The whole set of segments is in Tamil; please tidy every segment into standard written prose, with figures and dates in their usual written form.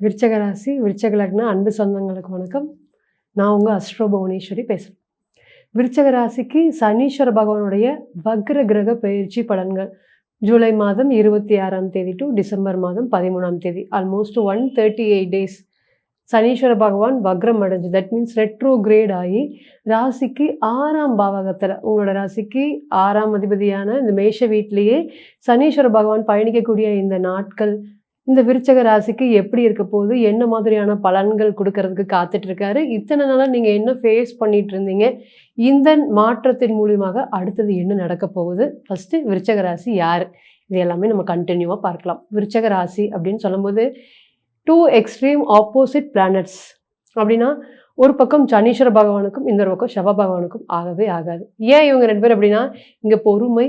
விருச்சக ராசி, விருச்சக லக்ன அன்பு சொந்தங்களுக்கு வணக்கம். நான் உங்கள் அஸ்ட்ரோ புவனேஸ்வரி பேசுகிறேன். விருச்சக ராசிக்கு சனீஸ்வர பகவானுடைய வக்ர கிரக பயிற்சி பலன்கள் ஜூலை மாதம் 26ஆம் தேதி டு டிசம்பர் மாதம் 13ஆம் தேதி, ஆல்மோஸ்ட் 138 டேஸ் சனீஸ்வர பகவான் வக்ரம் அடைஞ்சு, தட் மீன்ஸ் ரெட்ரோகிரேட் ஆகி ராசிக்கு 6ஆம் பாவகத்தில், உங்களோட ராசிக்கு 6ஆம் அதிபதியான இந்த மேஷ வீட்டிலேயே சனீஸ்வர பகவான் பயணிக்கக்கூடிய இந்த நாட்கள் இந்த விருச்சக ராசிக்கு எப்படி இருக்க போகுது, என்ன மாதிரியான பலன்கள் கொடுக்கறதுக்கு காத்துட்டு இருக்காரு, இத்தனை நாளாக நீங்கள் என்ன ஃபேஸ் பண்ணிட்டு இருந்தீங்க, இந்த மாற்றத்தின் மூலியமாக அடுத்தது என்ன நடக்க போகுது, ஃபஸ்ட்டு விருச்சக ராசி யார், இது எல்லாமே நம்ம கண்டினியூவாக பார்க்கலாம். விருச்சக ராசி அப்படின்னு சொல்லும்போது 2 எக்ஸ்ட்ரீம் ஆப்போசிட் பிளானட்ஸ் அப்படின்னா, ஒரு பக்கம் சனீஸ்வர பகவானுக்கும் இன்னொரு பக்கம் செவ்வாய் பகவானுக்கும் ஆகவே ஆகாது. ஏன் இவங்க 2 பேர் அப்படின்னா, இங்கே பொறுமை,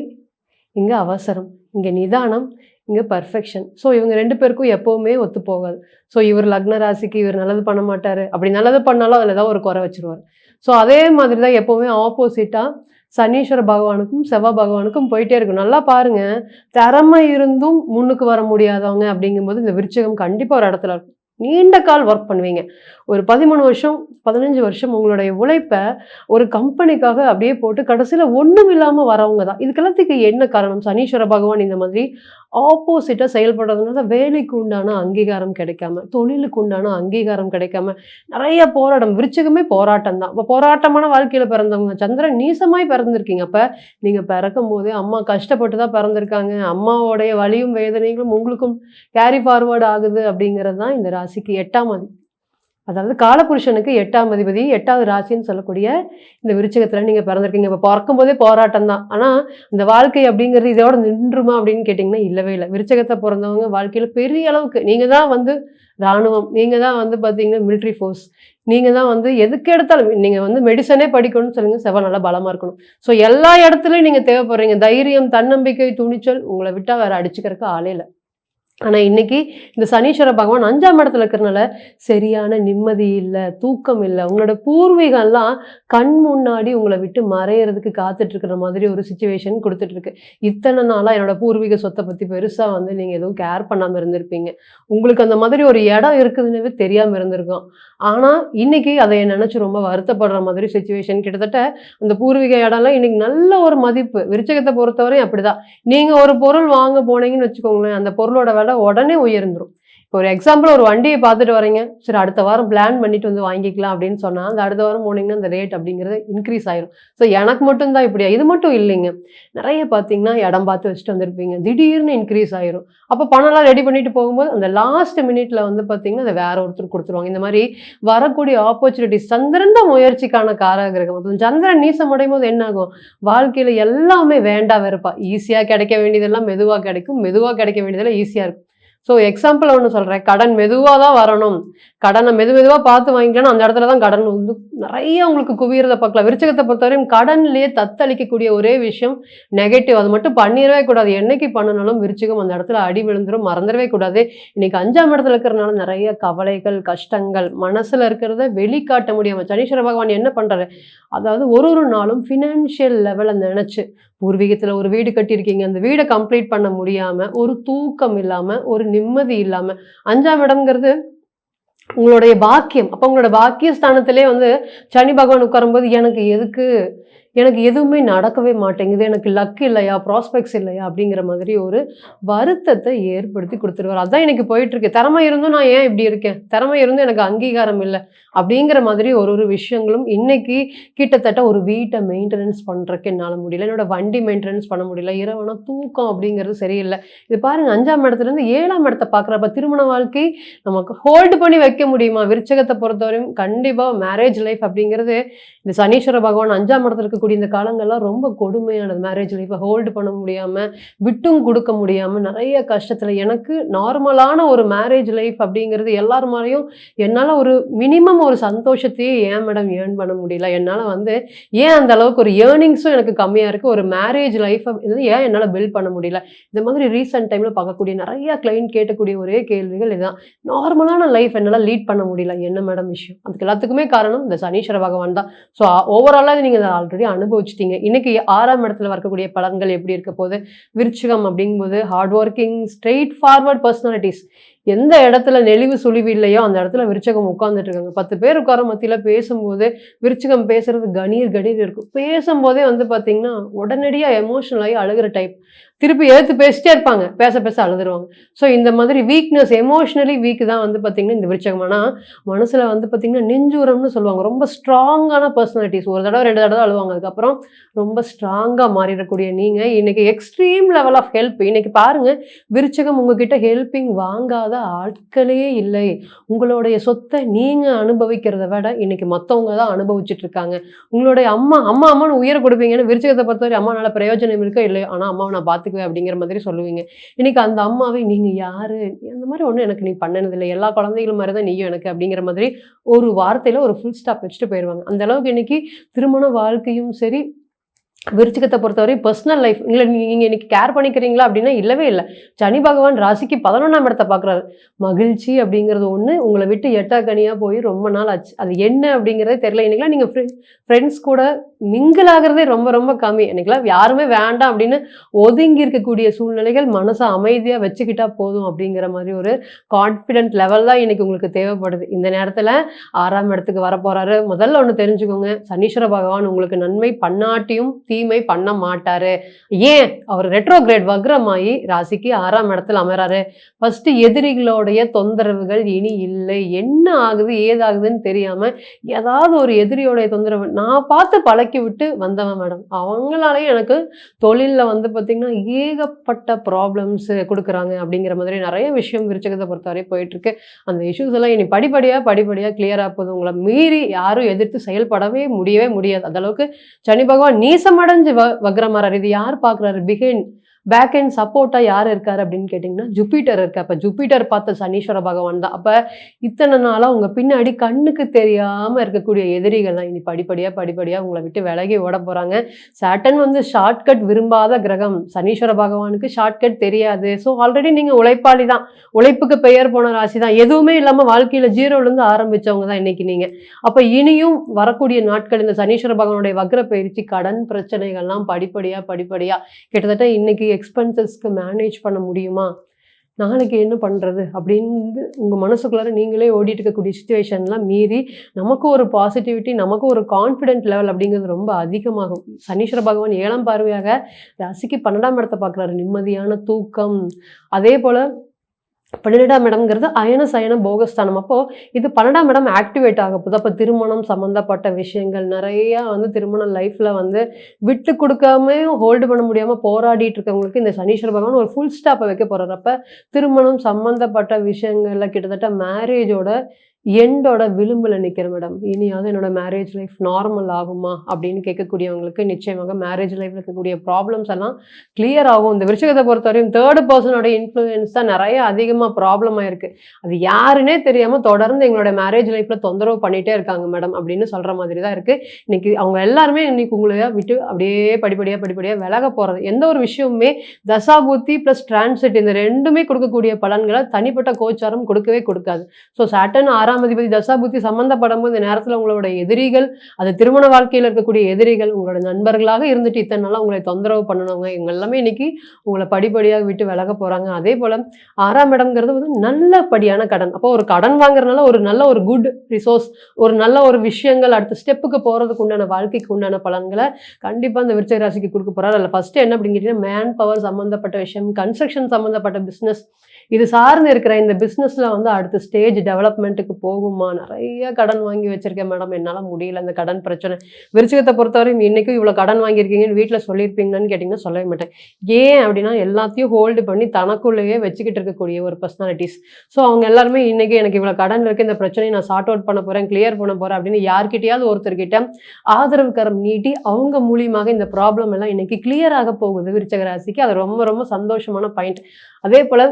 இங்கே அவசரம், இங்கே நிதானம், இங்கே பர்ஃபெக்ஷன். ஸோ இவங்க 2 பேருக்கும் எப்போவுமே ஒத்து போகாது. ஸோ இவர் லக்ன ராசிக்கு இவர் நல்லது பண்ண மாட்டார், அப்படி நல்லது பண்ணாலும் அதில் ஏதாவது ஒரு குறை வச்சுருவார். ஸோ அதே மாதிரி தான் எப்போவுமே ஆப்போசிட்டாக சனீஸ்வர பகவானுக்கும் செவ்வாய் பகவானுக்கும் போயிட்டே இருக்கும். நல்லா பாருங்கள், திறமை இருந்தும் முன்னுக்கு வர முடியாதவங்க அப்படிங்கும்போது இந்த விருச்சகம் கண்டிப்பாக ஒரு இடத்துல இருக்கும். நீண்ட கால் ஒர்க் பண்ணுவீங்க. ஒரு 13 வருஷம் 15 வருஷம் உங்களுடைய உழைப்பை ஒரு கம்பெனிக்காக அப்படியே போட்டு கடைசியில் ஒன்றும் இல்லாமல் வரவங்க தான். இதுக்கெல்லாத்துக்கு என்ன காரணம்? சனீஸ்வர பகவான் இந்த மாதிரி ஆப்போசிட்டாக செயல்படுறதுனால வேலைக்கு உண்டான அங்கீகாரம் கிடைக்காம, தொழிலுக்கு உண்டான அங்கீகாரம் கிடைக்காம நிறைய போராட்டம். விருச்சகமே போராட்டம் தான். இப்போ போராட்டமான வாழ்க்கையில் பிறந்தவங்க. சந்திரன் நீசமாய் பிறந்திருக்கீங்க. அப்போ நீங்கள் பிறக்கும் போதே அம்மா கஷ்டப்பட்டு தான் பிறந்திருக்காங்க. அம்மாவோடைய வலியும் வேதனைகளும் உங்களுக்கும் கேரி ஃபார்வர்டு ஆகுது. அப்படிங்கிறது தான் இந்த ராசிக்கு 8ஆம் அதிபதி. அதாவது காலபுருஷனுக்கு 8ஆம் அதிபதி, 8வது ராசின்னு சொல்லக்கூடிய இந்த விருச்சகத்தில் நீங்கள் பிறந்திருக்கீங்க. இப்போ பிறக்கும் போதே போராட்டம் தான். ஆனால் இந்த வாழ்க்கை அப்படிங்கிறது இதோட நின்றுமா அப்படின்னு கேட்டிங்கன்னா இல்லவே இல்லை. விருச்சகத்தை பிறந்தவங்க வாழ்க்கையில் பெரிய அளவுக்கு நீங்கள் தான் வந்து இராணுவம், நீங்கள் தான் வந்து பார்த்தீங்கன்னா மிலிட்ரி ஃபோர்ஸ், நீங்கள் தான் வந்து எதுக்கு எடுத்தாலும் நீங்கள் வந்து மெடிசனே படிக்கணும்னு சொல்லுங்கள், செவ்வாய் நல்லா பலமாக இருக்கணும். ஸோ எல்லா இடத்துலையும் நீங்கள் தேவைப்படுறீங்க. தைரியம், தன்னம்பிக்கை, துணிச்சல், உங்களை விட்டால் வேறு அடிச்சுக்கிறதுக்கு ஆளே இல்லை. ஆனால் இன்னைக்கு இந்த சனீஸ்வர பகவான் 5ஆம் இடத்துல இருக்கிறனால சரியான நிம்மதி இல்லை, தூக்கம் இல்லை. உங்களோட பூர்வீகம்லாம் கண் முன்னாடி உங்களை விட்டு மறையிறதுக்கு காத்துட்டு இருக்கிற மாதிரி ஒரு சுச்சுவேஷன் கொடுத்துட்டு இருக்கு. இத்தனை நாளாக என்னோட பூர்வீக சொத்தை பற்றி பெருசாக வந்து நீங்கள் எதுவும் கேர் பண்ணாமல் இருந்திருப்பீங்க. உங்களுக்கு அந்த மாதிரி ஒரு இடம் இருக்குதுன்னு தெரியாமல் இருந்திருக்கும். ஆனால் இன்னைக்கு அதை நினச்சி ரொம்ப வருத்தப்படுற மாதிரி சுச்சுவேஷன். கிட்டத்தட்ட அந்த பூர்வீக இடம்லாம் இன்னைக்கு நல்ல ஒரு மதிப்பு. விருச்சகத்தை பொறுத்தவரையும் அப்படிதான். நீங்கள் ஒரு பொருள் வாங்க போனீங்கன்னு வச்சுக்கோங்களேன், அந்த பொருளோட விலை உடனே உயர்ந்துடும். இப்போ ஒரு எக்ஸாம்பிள், ஒரு வண்டியை பார்த்துட்டு வரீங்க, சரி அடுத்த வாரம் பிளான் பண்ணிட்டு வந்து வாங்கிக்கலாம் அப்படின்னு சொன்னால் அந்த அடுத்த வாரம் போனீங்கன்னா அந்த ரேட் அப்படிங்கிறது இன்க்ரீஸ் ஆயிரும். ஸோ எனக்கு மட்டும்தான் இப்படியா? இது மட்டும் இல்லைங்க, நிறைய பார்த்தீங்கன்னா இடம் பார்த்து வச்சுட்டு வந்திருப்பீங்க, திடீர்னு இன்க்ரீஸ் ஆயிரும். அப்போ பணம்லாம் ரெடி பண்ணிட்டு போகும்போது அந்த லாஸ்ட் மினிட்ல வந்து பார்த்தீங்கன்னா அதை வேற ஒருத்தர் கொடுத்துருவாங்க. இந்த மாதிரி வரக்கூடிய ஆப்பர்ச்சுனிட்டிஸ். சந்திரன் தான் முயற்சிக்கான காரக கிரகம். அப்போ சந்திரன் நீசம் அடையும் போது என்ன ஆகும்? வாழ்க்கையில் எல்லாமே வேண்டா வெறுப்பா. ஈஸியாக கிடைக்க வேண்டியதெல்லாம் மெதுவாக கிடைக்கும், மெதுவாக கிடைக்க வேண்டியதெல்லாம் ஈஸியாக இருக்கும். ஸோ எக்ஸாம்பிள் ஒன்று சொல்கிறேன், கடன் மெதுவாக தான் வரணும், கடனை மெதுவாக பார்த்து வாங்கிக்கலாம்னு அந்த இடத்துல தான் கடன் வந்து நிறைய உங்களுக்கு குவியறதை பார்க்கலாம். விருச்சகத்தை பொறுத்தவரையும் கடன்லேயே தத்தளிக்கக்கூடிய ஒரே விஷயம் நெகட்டிவ். அது மட்டும் பண்ணிடவே கூடாது. என்னைக்கு பண்ணினாலும் விருச்சகம் அந்த இடத்துல அடி விழுந்துடும், மறந்துடவே கூடாது. இன்னைக்கு 5ஆம் இடத்துல இருக்கிறனால நிறைய கவலைகள், கஷ்டங்கள், மனசில் இருக்கிறத வெளிக்காட்ட முடியாமல் சனீஸ்வர பகவான் என்ன பண்ணுறாரு, அதாவது ஒரு நாளும் ஃபினான்ஷியல் லெவலை நினச்சி, பூர்வீகத்தில் ஒரு வீடு கட்டியிருக்கீங்க, அந்த வீடை கம்ப்ளீட் பண்ண முடியாமல், ஒரு தூக்கம் இல்லாமல், ஒரு நிம்மதி இல்லாமல், 5ஆம் இடம்ங்கிறது உங்களுடைய பாக்கியம். அப்போ உங்களோட பாக்கிய ஸ்தானத்திலே வந்து சனி பகவான் உட்காரும்போது எனக்கு எதுவுமே நடக்கவே மாட்டேங்குது, எனக்கு லக் இல்லையா, ப்ராஸ்பெக்ட்ஸ் இல்லையா அப்படிங்கிற மாதிரி ஒரு வருத்தத்தை ஏற்படுத்தி கொடுத்துருவார். அதான் எனக்கு போயிட்டுருக்கு. திறமை இருந்தும் நான் ஏன் இப்படி இருக்கேன், திறமை இருந்தும் எனக்கு அங்கீகாரம் இல்லை அப்படிங்கிற மாதிரி ஒரு விஷயங்களும் இன்னைக்கு கிட்டத்தட்ட ஒரு வீட்டை மெயின்டெனன்ஸ் பண்ணுறதுக்கு என்னால் முடியல, என்னோட வண்டி மெயின்டெனன்ஸ் பண்ண முடியல, இரவனா தூக்கம் அப்படிங்கிறது சரியில்லை. இது பாருங்கள், 5ஆம் இடத்துலேருந்து 7ஆம் இடத்தை பார்க்குறப்ப திருமண வாழ்க்கை நமக்கு ஹோல்டு பண்ணி வைக்க முடியுமா? விருச்சகத்தை பொறுத்தவரையும் கண்டிப்பாக மேரேஜ் லைஃப் அப்படிங்கிறது இந்த சனீஸ்வர பகவான் 5ஆம் இடத்துல இருக்கக்கூடிய இந்த காலங்கள்லாம் ரொம்ப கொடுமையானது. மேரேஜ் லைஃப்பை ஹோல்டு பண்ண முடியாமல், விட்டும் கொடுக்க முடியாமல், நிறைய கஷ்டத்தில். எனக்கு நார்மலான ஒரு மேரேஜ் லைஃப் அப்படிங்கிறது எல்லார் மாதிரியும் என்னால் ஒரு மினிமம் ஒரு சந்தோஷத்தையே ஏன் மேடம் ஏர்ன் பண்ண முடியல, என்னால் வந்து ஏன் அந்த அளவுக்கு ஒரு ஏர்னிங்ஸும் எனக்கு கம்மியாக இருக்குது, ஒரு மேரேஜ் லைஃப் ஏன் என்னால் பில்ட் பண்ண முடியல, இந்த மாதிரி ரீசெண்ட் டைமில் பார்க்கக்கூடிய நிறைய கிளைண்ட் கேட்கக்கூடிய ஒரே கேள்விகள் இதுதான். நார்மலான லைஃப் என்னால் லீட் பண்ண முடியல, என்ன மேடம் விஷயம்? அதுக்கு எல்லாத்துக்குமே காரணம் இந்த சனீஸ்வர பகவான் தான். ஸோ ஓவராலாக நீங்கள் ஆல்ரெடி அனுபவிச்சிட்டீங்க. இன்னைக்கு 6ஆம் இடத்துல வரக்கூடிய பலன்கள் எப்படி இருக்க போது? விருச்சிகம் அப்படிங்கும்போது hard working, straight forward personalities. எந்த இடத்துல நெளிவு சுழிவு இல்லையோ அந்த இடத்துல விருச்சகம் உட்கார்ந்துட்டு இருக்காங்க. 10 பேர் உட்கார மத்தியில பேசும்போது விருச்சிகம் பேசுறது கணீர் கணீர் இருக்கும். பேசும்போதே வந்து பார்த்தீங்கன்னா, உடனடியா எமோஷனல் ஆகி அழுகுற டைப். திருப்பி எதிர்த்து பேசிட்டே இருப்பாங்க. பேச பேச அழுதுருவாங்க. ஸோ இந்த மாதிரி வீக்னஸ், எமோஷனலி வீக் தான் வந்து பார்த்தீங்கன்னா இந்த விருச்சகம். ஆனா மனசுல வந்து பார்த்தீங்கன்னா நெஞ்சூரம்னு சொல்லுவாங்க. ரொம்ப ஸ்ட்ராங்கான பர்சனாலிட்டிஸ். ஒரு தடவ 2 தடவ அழுவாங்க. அதுக்கப்புறம் ரொம்ப ஸ்ட்ராங்கா மாறிடக்கூடிய நீங்க இன்னைக்கு எக்ஸ்ட்ரீம் லெவல் ஆஃப் ஹெல்ப். இன்னைக்கு பாருங்க, விருச்சகம் உங்ககிட்ட ஹெல்பிங் வாங்காத ஆட்களே இல்லை. உங்களுடைய சொத்தை நீங்க அனுபவிக்கிறத விட இன்னைக்கு மத்தவங்க தான் அனுபவிச்சுட்டு இருக்காங்க. உங்களுடைய அம்மான்னு உயிரை கொடுப்பீங்கன்னு விருச்சகத்தை பொறுத்தவரை அம்மானால பிரயோஜனம் இருக்கோ இல்லையோ, ஆனா அம்மாவை நான் பார்த்துக்குவேன் அப்படிங்கிற மாதிரி சொல்லுவீங்க. இன்னைக்கு அந்த அம்மாவை நீங்க யாரு? அந்த மாதிரி ஒண்ணும் எனக்கு நீ பண்ணனதில்லை. எல்லா குழந்தைகளும் மாதிரி தான் நீயும் எனக்கு அப்படிங்கிற மாதிரி ஒரு வார்த்தையில ஒரு ஃபுல் ஸ்டாப் வச்சுட்டு போயிருவாங்க. அந்த அளவுக்கு இன்னைக்கு திருமண வாழ்க்கையும் சரி, விருச்சிகத்தை பொறுத்தவரை பர்சனல் லைஃப் இல்லை நீங்க இன்னைக்கு கேர் பண்ணிக்கிறீங்களா அப்படின்னா இல்லவே இல்லை. சனி பகவான் ராசிக்கு 11ஆம் இடத்தை பார்க்குறாரு. மகிழ்ச்சி அப்படிங்கிறது ஒன்று உங்களை விட்டு எட்டாக்கனியாக போய் ரொம்ப நாள் ஆச்சு. அது என்ன அப்படிங்கிறதே தெரியல. இன்னைக்கெல்லாம் நீங்கள் ஃப்ரெண்ட்ஸ் கூட மிங்கிள் ஆகிறதே ரொம்ப ரொம்ப கம்மி. இன்னைக்கெல்லாம் யாருமே வேண்டாம் அப்படின்னு ஒதுங்கி இருக்கக்கூடிய சூழ்நிலைகள். மனசை அமைதியாக வச்சுக்கிட்டா போதும் அப்படிங்கிற மாதிரி ஒரு கான்ஃபிடென்ட் லெவல் தான் இன்னைக்கு உங்களுக்கு தேவைப்படுது. இந்த நேரத்தில் 6ஆம் இடத்துக்கு வரப்போறாரு. முதல்ல ஒன்று தெரிஞ்சுக்கோங்க, சனீஸ்வர பகவான் உங்களுக்கு நன்மை பண்ணாட்டியும் தீமை பண்ண மாட்டாரு. ஏன்? அவர் ரெட்ரோகிரேட் வக்ரமாயி ராசிக்கு 6ஆம் இடத்துல அமராரு. ஃபர்ஸ்ட் எதிரிகளுடைய தொந்தரவுகள் இனி இல்லை. என்ன ஆகுது ஏதாகுதுன்னு தெரியாம ஏதாவது ஒரு எதிரியோடைய தொந்தரவு நான் பார்த்து பழக்கி விட்டு வந்தவன் மேடம். அவங்களாலேயும் எனக்கு தொழிலில் வந்து பார்த்தீங்கன்னா ஏகப்பட்ட ப்ராப்ளம்ஸ் கொடுக்குறாங்க அப்படிங்கிற மாதிரி நிறைய விஷயம் விருச்சகத்தை பொறுத்தவரை போயிட்டு இருக்கு. அந்த இஷ்யூஸ் எல்லாம் இனி படிப்படியாக கிளியர் ஆகுது. உங்களை மீறி யாரும் எதிர்த்து செயல்படவே முடியாது. அந்த அளவுக்கு சனி பகவான் நீசமடைஞ்சு வக்ரமாறாரு. இது யார் பார்க்குறாரு? பேக் அண்ட் சப்போர்ட்டா யார் இருக்காரு அப்படின்னு கேட்டிங்கன்னா ஜூபிட்டர் இருக்கு. அப்போ ஜூபிட்டர் பார்த்த சனீஸ்வர பகவான் தான். அப்போ இத்தனை நாளாக உங்கள் பின்னாடி கண்ணுக்கு தெரியாமல் இருக்கக்கூடிய எதிரிகள்லாம் இனி படிப்படியாக உங்களை விட்டு விலகி ஓட போகிறாங்க. சாட்டன் வந்து ஷார்ட்கட் விரும்பாத கிரகம். சனீஸ்வர பகவானுக்கு ஷார்ட்கட் தெரியாது. ஸோ ஆல்ரெடி நீங்கள் உழைப்பாளி தான். உழைப்புக்கு பெயர் போன ராசி தான். எதுவுமே இல்லாமல் வாழ்க்கையில் ஜீரோலேருந்து ஆரம்பித்தவங்க தான் இன்னைக்கு நீங்கள். அப்போ இனியும் வரக்கூடிய நாட்கள் இந்த சனீஸ்வர பகவானுடைய வக்ர பயிற்சி கடன் பிரச்சனைகள்லாம் படிப்படியாக கிட்டத்தட்ட இன்னைக்கு எக்ஸ்பென்சஸ்க்கு மேனேஜ் பண்ண முடியுமா, நாளைக்கு என்ன பண்ணுறது அப்படின்னு உங்கள் மனசுக்குள்ளார நீங்களே ஓடிட்டு இருக்கக்கூடிய சுச்சுவேஷன்லாம் மீறி நமக்கு ஒரு பாசிட்டிவிட்டி, நமக்கு ஒரு கான்ஃபிடென்ட் லெவல் அப்படிங்கிறது ரொம்ப அதிகமாகும். சனீஸ்வர பகவான் 7ஆம் பார்வையாக ராசிக்கு 12ஆம் இடத்தை பார்க்குறாரு. நிம்மதியான தூக்கம். அதே போல் 12ஆம் இடம்ங்கிறது அயன சயன போகஸ்தானம். அப்போது இது 12ஆம் இடம் ஆக்டிவேட் ஆக போகுது. அப்போ திருமணம் சம்மந்தப்பட்ட விஷயங்கள் நிறையா வந்து திருமண லைஃப்பில் வந்து விட்டு கொடுக்காம ஹோல்டு பண்ண முடியாமல் போராடிட்டு இருக்கவங்களுக்கு இந்த சனீஸ்வர பகவான் ஒரு ஃபுல் ஸ்டாப்பை வைக்க போகிறார். அப்போ திருமணம் சம்மந்தப்பட்ட விஷயங்களில் கிட்டத்தட்ட மேரேஜோட எண்டோட விளிம்பில் நிற்கிற மேடம். இனியாவது என்னோட மேரேஜ் லைஃப் நார்மல் ஆகுமா அப்படின்னு கேட்கக்கூடியவங்களுக்கு நிச்சயமாக மேரேஜ் லைஃப்பில் இருக்கக்கூடிய ப்ராப்ளம்ஸ் எல்லாம் கிளியர் ஆகும். இந்த விருச்சிகத்தை பொறுத்தவரையும் 3rd பர்சனோட இன்ஃப்ளூயன்ஸ் தான் நிறைய அதிகமாக ப்ராப்ளம் ஆயிருக்கு. அது யாருன்னே தெரியாமல் தொடர்ந்து எங்களோட மேரேஜ் லைஃப்பில் தொந்தரவு பண்ணிகிட்டே இருக்காங்க மேடம் அப்படின்னு சொல்கிற மாதிரி தான் இருக்குது. இன்னைக்கு அவங்க எல்லாருமே இன்னைக்கு உங்களை விட்டு அப்படியே படிப்படியாக விலக போகிறது. எந்த ஒரு விஷயமுமே தசாபுத்தி ப்ளஸ் டிரான்சிட் இந்த ரெண்டுமே கொடுக்கக்கூடிய பலன்களை தனிப்பட்ட கோச்சாரம் கொடுக்கவே கொடுக்காது. ஸோ சாட்டன் 6ஆம் அதிபதி தசாபுத்தி சம்பந்தப்படும் போது இந்த நேரத்தில் உங்களோட எதிரிகள், அது திருமண வாழ்க்கையில் இருக்கக்கூடிய எதிரிகள் உங்களோட நண்பர்களாக இருந்துட்டு இத்தனை நாளாக உங்களை தொந்தரவு பண்ணணுங்க, இவங்க எல்லாமே இன்னைக்கு உங்களை படிப்படியாக விட்டு விலக போகிறாங்க. அதே போல் 6ஆம் இடம்ங்கிறது வந்து நல்லபடியான கடன். அப்போ ஒரு கடன் வாங்குறதுனால ஒரு நல்ல ஒரு குட் ரிசோர்ஸ், ஒரு நல்ல ஒரு விஷயங்கள் அடுத்த ஸ்டெப்புக்கு போகிறதுக்கு உண்டான வாழ்க்கைக்கு உண்டான பலன்களை கண்டிப்பாக இந்த விருச்சிக ராசிக்கு கொடுக்க போகிறார். அதில் ஃபஸ்ட்டு என்ன அப்படின்னு கேட்டிங்கன்னா மேன் பவர் சம்மந்தப்பட்ட விஷயம், கன்ஸ்ட்ரக்ஷன் சம்மந்தப்பட்ட பிஸ்னஸ், இது சார்ந்து இருக்கிற இந்த பிஸ்னஸில் வந்து அடுத்த ஸ்டேஜ் டெவலப்மெண்ட்டுக்கு போகுமா. நிறைய கடன் வாங்கி வச்சிருக்கேன் மேடம், என்னால் முடியல இந்த கடன் பிரச்சனை. விருச்சிகத்தை பொறுத்தவரையும் இன்றைக்கும் இவ்வளோ கடன் வாங்கியிருக்கீங்கன்னு வீட்டில் சொல்லியிருப்பீங்கன்னு கேட்டிங்கன்னா சொல்லவே மாட்டேன். ஏன் அப்படின்னா எல்லாத்தையும் ஹோல்டு பண்ணி தனக்குள்ளேயே வச்சுக்கிட்டு இருக்கக்கூடிய ஒரு பர்சனாலிட்டிஸ். ஸோ அவங்க எல்லாருமே இன்றைக்கி எனக்கு இவ்வளோ கடன் இருக்குது, இந்த பிரச்சனையை நான் சார்ட் அவுட் பண்ண போகிறேன், கிளியர் பண்ண போகிறேன் அப்படின்னு யார்கிட்டையாவது ஒருத்தர்கிட்ட ஆதரவு கரம் நீட்டி அவங்க மூலியமாக இந்த ப்ராப்ளம் எல்லாம் இன்றைக்கி கிளியர் ஆக போகுது விருச்சிக ராசிக்கு. அது ரொம்ப ரொம்ப சந்தோஷமான பாயிண்ட். அதே போல்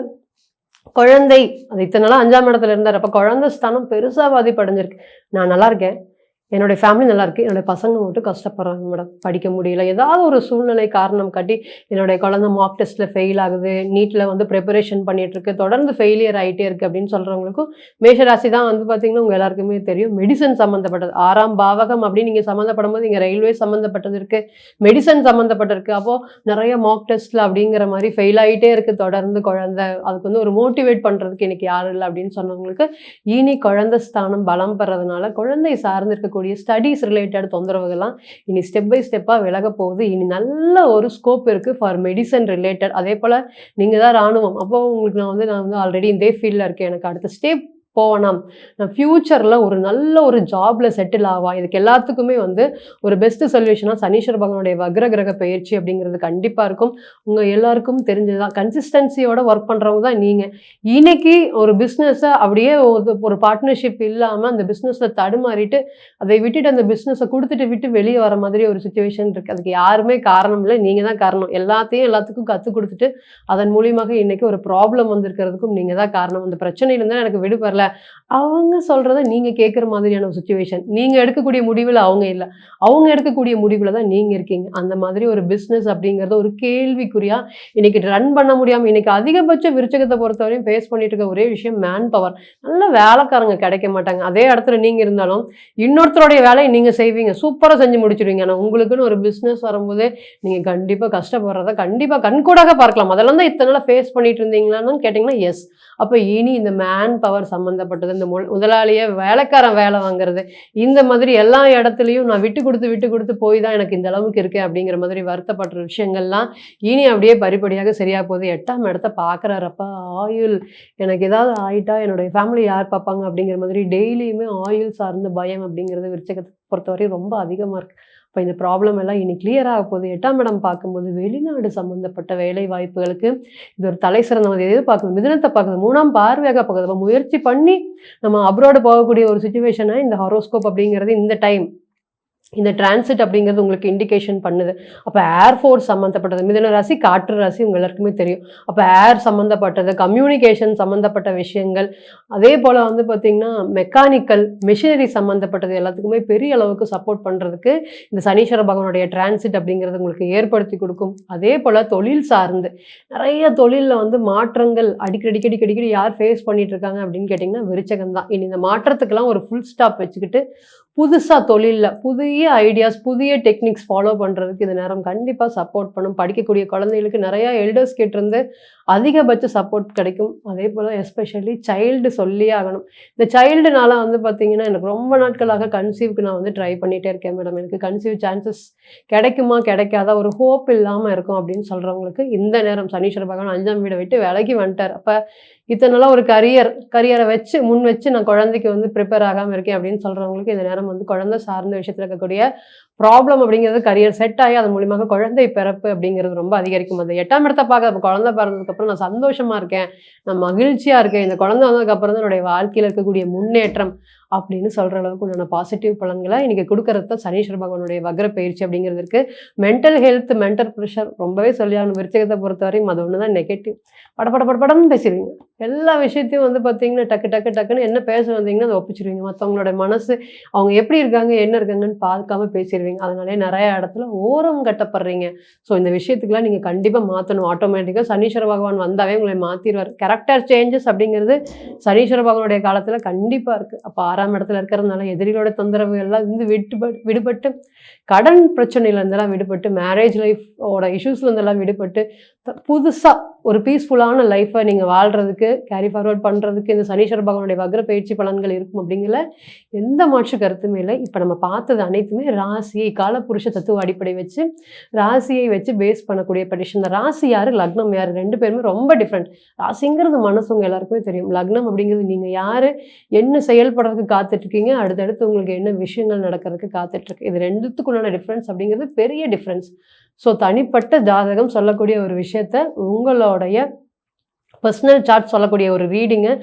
குழந்தை, அது இத்தனை நாளாக 5ஆம் இடத்துல இருந்தார். அப்போ குழந்தை ஸ்தானம் பெருசாக பாதிப்படைஞ்சிருக்கு. நான் நல்லா இருக்கேன், என்னுடைய ஃபேமிலி நல்லா இருக்கு. என்னுடைய பசங்க மட்டும் கஷ்டப்படுறாங்க மேடம். படிக்க முடியல. ஏதாவது ஒரு சூழ்நிலை காரணம் காட்டி, என்னுடைய குழந்தை மார்க் டெஸ்ட்ல ஃபெயில் ஆகுது. நீட்ல வந்து பிரிப்பரேஷன் பண்ணிட்டு இருக்கு. தொடர்ந்து ஃபெயிலியர் ஆயிட்டே இருக்கு அப்படின்னு சொல்றவங்களுக்கும், மேஷராசி தான் வந்து பார்த்தீங்கன்னா, உங்க எல்லாருக்குமே தெரியும். மெடிசன் சம்மந்தப்பட்டது. 6ஆம் பாவகம் அப்படின்னு நீங்க சம்மந்தப்படும்போது, இங்க ரயில்வே சம்மந்தப்பட்டது இருக்கு. மெடிசன் சம்மந்தப்பட்டிருக்கு. அப்போ நெறைய மார்க் டெஸ்ட்ல அப்படிங்கிற மாரி ஃபெயில் ஆயிட்டே இருக்கு தொடர்ந்து குழந்தை. அதுக்கு வந்து ஒரு மோட்டிவேட் பண்றதுக்கு இன்னைக்கு யாரும் இல்ல அப்படின்னு சொன்னவங்களுக்கு, இனி குழந்தை ஸ்தானம் பலம் பெறதுனால, குழந்தை சார்ந்து இருக்கக்கூடிய ஸ்டடீஸ் ரிலேட்டட் தொந்தரவுகள்லாம் இனி ஸ்டெப் பை ஸ்டெப்பா விலக போகுது. இனி நல்ல ஒரு ஸ்கோப் இருக்கு ஃபார் மெடிசன் ரிலேட்டட். அதே போல நீங்க தான் ராணுவம். அப்போ உங்களுக்கு நான் வந்து ஆல்ரெடி இதே ஃபீல்ட்ல இருக்கேன். எனக்கு அடுத்த ஸ்டெப் போவேனாம். நான் ஃபியூச்சர்ல ஒரு நல்ல ஒரு ஜாப்ல செட்டில் ஆவா. இதுக்கு எல்லாத்துக்குமே வந்து ஒரு பெஸ்ட் சொல்யூஷனா சனீஸ்வர பகவானுடைய வக்ர கிரக பயிற்சி அப்படிங்கிறது கண்டிப்பா இருக்கும். உங்க எல்லாருக்கும் தெரிஞ்சதுதான். கன்சிஸ்டன்சியோட ஒர்க் பண்றவங்க தான் நீங்க. இன்னைக்கு ஒரு பிசினஸ அப்படியே ஒரு பார்ட்னர்ஷிப் இல்லாம அந்த பிசினஸ்ல தடுமாறிட்டு அதை விட்டுட்டு அந்த பிசினஸ குடுத்துட்டு விட்டு வெளிய வர மாதிரி ஒரு சிச்சுவேஷன் இருக்கு. அதுக்கு யாருமே காரணம் இல்ல. நீங்க தான் காரணம். எல்லாத்துக்கும் கத்துக் குடுத்துட்டு அதன் மூலியமாக இன்னைக்கு ஒரு ப்ராப்ளம் வந்திருக்கிறதுக்கும் நீங்க தான் காரணம். அந்த பிரச்சனையில இருந்தா எனக்கு விடு வரல. அவங்க சொல்றத நீங்க கேட்கிற மாதிரியான ஒரு சிச்சுவேஷன். நீங்க எடுக்கக்கூடிய முடிவுல அவங்க இல்ல. அவங்க எடுக்கக்கூடிய முடிவுல தான் நீங்க இருக்கீங்க. அந்த மாதிரி ஒரு பிசினஸ் அப்படிங்கிறது ஒரு கேள்விக்குறியா இன்னைக்கு ரன் பண்ண முடியாம இன்னைக்கு அதிகபட்ச விருச்சகத்தை பொறுத்தவரையும் ஃபேஸ் பண்ணிட்டு இருக்க ஒரே விஷயம் மேன் பவர். நல்ல வேலைக்காரங்க கிடைக்க மாட்டாங்க. அதே இடத்துல நீங்க இருந்தாலும் இன்னொருத்தருடைய வேலையை நீங்க செய்வீங்க. சூப்பரா செஞ்சு முடிச்சிருவீங்க. ஆனா உங்களுக்குன்னு ஒரு பிசினஸ் வரும்போது நீங்க கண்டிப்பா கஷ்டப்படுறத கண்டிப்பா கண்கூடாக பார்க்கலாம். அதெல்லாம் தான் இத்தனை நாளா ஃபேஸ் பண்ணிட்டு இருந்தீங்களான்னு கேட்டீங்கன்னா எஸ். அப்ப இனி இந்த மேன் பவர் சம்பந்தப்பட்டது, இந்த முதலாளிய வேலைக்காரன் வேலை வாங்குறது, இந்த மாதிரி எல்லா இடத்துலயும் நான் விட்டு கொடுத்து போய் தான் எனக்கு இந்த அளவுக்கு இருக்கேன் அப்படிங்கிற மாதிரி வருத்தப்படுற விஷயங்கள்லாம் இனி அப்படியே படிப்படியாக சரியா போகுது. 8ஆம் இடத்த பார்க்குறாரப்ப ஆயுள் எனக்கு ஏதாவது ஆயிட்டா என்னுடைய ஃபேமிலி யார் பார்ப்பாங்க அப்படிங்கிற மாதிரி டெய்லியுமே ஆயுள் சார்ந்த பயம் அப்படிங்கிறது விருச்சகத்தை பொறுத்தவரையும் ரொம்ப அதிகமா இருக்கு. இப்போ இந்த ப்ராப்ளம் எல்லாம் இனி கிளியர் ஆக போகுது. 8ஆம் இடம் பார்க்கும்போது வெளிநாடு சம்மந்தப்பட்ட வேலை வாய்ப்புகளுக்கு இது ஒரு தலை சிறந்த எது பார்க்குது, மிதுனத்தை பார்க்குது, 3ஆம் பார்வையாக பார்க்குது. அப்போ முயற்சி பண்ணி நம்ம அப்ராடு போகக்கூடிய ஒரு சிச்சுவேஷனை இந்த ஹாரோஸ்கோப் அப்படிங்கிறது இந்த டைம் இந்த டிரான்சிட் அப்படிங்கிறது உங்களுக்கு இண்டிகேஷன் பண்ணுது. அப்போ ஏர்ஃபோர்ஸ் சம்மந்தப்பட்டது, மிதுன ராசி காற்று ராசி உங்க எல்லாருக்குமே தெரியும். அப்போ ஏர் சம்மந்தப்பட்டது, கம்யூனிகேஷன் சம்மந்தப்பட்ட விஷயங்கள், அதே போல் வந்து பார்த்திங்கன்னா மெக்கானிக்கல் மிஷினரி சம்மந்தப்பட்டது எல்லாத்துக்குமே பெரிய அளவுக்கு சப்போர்ட் பண்ணுறதுக்கு இந்த சனீஸ்வர பகவானுடைய டிரான்சிட் அப்படிங்கிறது உங்களுக்கு ஏற்படுத்தி கொடுக்கும். அதே போல் தொழில் சார்ந்து நிறைய தொழிலில் வந்து மாற்றங்கள் அடிக்கடி யார் ஃபேஸ் பண்ணிட்டு இருக்காங்க அப்படின்னு கேட்டிங்கன்னா விருச்சகம் தான். இனி இந்த மாற்றத்துக்கெல்லாம் ஒரு ஃபுல் ஸ்டாப் வச்சுக்கிட்டு புதுசாக தொழிலில் புதிய ஐடியாஸ் புதிய டெக்னிக்ஸ் ஃபாலோ பண்ணுறதுக்கு இந்த நேரம் கண்டிப்பாக சப்போர்ட் பண்ணும். படிக்கக்கூடிய குழந்தைகளுக்கு நிறையா எல்டர்ஸ் கிட்டேருந்து அதிகபட்ச சப்போர்ட் கிடைக்கும். அதே போல் எஸ்பெஷலி சைல்டு சொல்லியே ஆகணும். இந்த சைல்டுனால வந்து பார்த்திங்கன்னா எனக்கு ரொம்ப நாட்களாக கன்சீவ்க்கு நான் வந்து ட்ரை பண்ணிகிட்டே இருக்கேன் மேடம். எனக்கு கன்சீவ் சான்சஸ் கிடைக்குமா கிடைக்காதா ஒரு ஹோப் இல்லாமல் இருக்கும் அப்படின்னு சொல்கிறவங்களுக்கு இந்த நேரம் சனீஸ்வர பகவான் 5ஆம் வீடை விட்டு விலகி வந்துட்டார். அப்போ இத்தனை நாளாக ஒரு கரியரை வச்சு முன் வச்சு நான் குழந்தைக்கு வந்து ப்ரிப்பேர் ஆகாமல் இருக்கேன் அப்படின்னு சொல்கிறவங்களுக்கு இந்த நேரம் வந்து குழந்தை சார்ந்த விஷயத்தில் இருக்கக்கூடிய ப்ராப்ளம் அப்படிங்கிறது கரியர் செட் ஆகி அதன் மூலியமாக குழந்தை பிறப்பு அப்படிங்கிறது ரொம்ப அதிகரிக்கும். அது 8ஆம் இடத்தை பார்க்க குழந்தை பிறந்ததுக்கப்புறம் நான் சந்தோஷமா இருக்கேன், நான் மகிழ்ச்சியா இருக்கேன், இந்த குழந்தை வந்ததுக்கப்புறம் தான் என்னுடைய வாழ்க்கையில் இருக்கக்கூடிய முன்னேற்றம் அப்படின்னு சொல்கிற அளவுக்கு உண்டான பாசிட்டிவ் பலன்களை இன்றைக்கி கொடுக்கறது தான் சனீஸ்வர பகவானுடைய வக்ர பயிற்சி அப்படிங்கிறது இருக்குது. மென்டல் ஹெல்த் மென்டல் ப்ரெஷர் ரொம்பவே சொல்லியாகணும். விருச்சகத்தை பொறுத்தவரையும் அது ஒன்று தான் நெகட்டிவ். படப்படன்னு பேசிடுவீங்க. எல்லா விஷயத்தையும் வந்து பார்த்தீங்கன்னா டக்குன்னு என்ன பேச வந்தீங்கன்னா அதை ஒப்பிச்சிருவீங்க. மற்றவங்களோட மனசு அவங்க எப்படி இருக்காங்க என்ன இருக்காங்கன்னு பார்க்காம பேசிடுவீங்க. அதனாலே நிறைய இடத்துல ஓரம் கட்டப்படுறீங்க. ஸோ இந்த விஷயத்துக்குலாம் நீங்கள் கண்டிப்பாக மாற்றணும். ஆட்டோமேட்டிக்காக சனீஸ்வர பகவான் வந்தாவே உங்களை மாற்றிடுவார். கேரக்டர் சேஞ்சஸ் அப்படிங்கிறது சனீஸ்வர பகவானுடைய காலத்தில் கண்டிப்பாக இருக்குது. அப்போ 6ஆம் இடத்துல இருக்கிறதுனால எதிரிகளோட தொந்தரவு எல்லாம் இருந்து விடுபட்டு கடன் பிரச்சனையிலேருந்தெல்லாம் விடுபட்டு மேரேஜ் லைஃபோட இஷ்யூஸ்லேருந்தெல்லாம் விடுபட்டு புதுசாக ஒரு பீஸ்ஃபுல்லான லைஃப்பை நீங்கள் வாழ்கிறதுக்கு கேரி ஃபார்வர்ட் பண்ணுறதுக்கு இந்த சனீஸ்வர பகவானுடைய வக்ர பயிற்சி பலன்கள் இருக்கும் அப்படிங்கிற எந்த மாற்று கருத்துமே இல்லை. இப்போ நம்ம பார்த்தது அனைத்துமே ராசியை காலப்புருஷ தத்துவ அடிப்படை வச்சு ராசியை வச்சு பேஸ் பண்ணக்கூடிய ப்ரெடிக்ஷன். இந்த ராசி யார் லக்னம் யார் ரெண்டு பேருமே ரொம்ப டிஃப்ரெண்ட். ராசிங்கிறது மனசு உங்கள் எல்லாருக்குமே தெரியும். லக்னம் அப்படிங்கிறது நீங்கள் யார் என்ன செயல்படுறதுக்கு காத்துட்ருக்கீங்க, அடுத்தடுத்து உங்களுக்கு என்ன விஷயங்கள் நடக்கிறதுக்கு காத்துட்ருக்கு. இது ரெண்டுத்துக்குள்ளான டிஃப்ரென்ஸ் அப்படிங்கிறது பெரிய டிஃப்ரென்ஸ். ஸோ தனிப்பட்ட ஜாதகம் சொல்லக்கூடிய ஒரு விஷயத்த உங்களுடைய பர்சனல் சார்ட் சொல்லக்கூடிய ஒரு ரீடிங்கை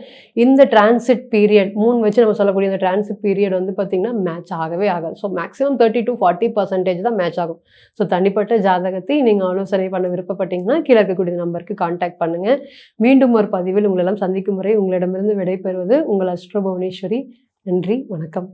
இந்த டிரான்சிட் பீரியட் 3 வச்சு நம்ம சொல்லக்கூடிய இந்த டிரான்சிட் பீரியட் வந்து பார்த்திங்கன்னா மேட்ச் ஆகவே ஆகாது. ஸோ மேக்ஸிமம் 30 to 40% தான் மேட்ச் ஆகும். ஸோ தனிப்பட்ட ஜாதகத்தை நீங்கள் ஆலோசனை பண்ண விருப்பப்பட்டீங்கன்னா கீழே இருக்கக்கூடிய நம்பருக்கு கான்டாக்ட் பண்ணுங்கள். மீண்டும் ஒரு பதிவில் உங்களெல்லாம் சந்திக்கும் முறை உங்களிடமிருந்து விடைபெறுவது உங்கள் அஸ்ட்ரோ புவனேஸ்வரி. நன்றி, வணக்கம்.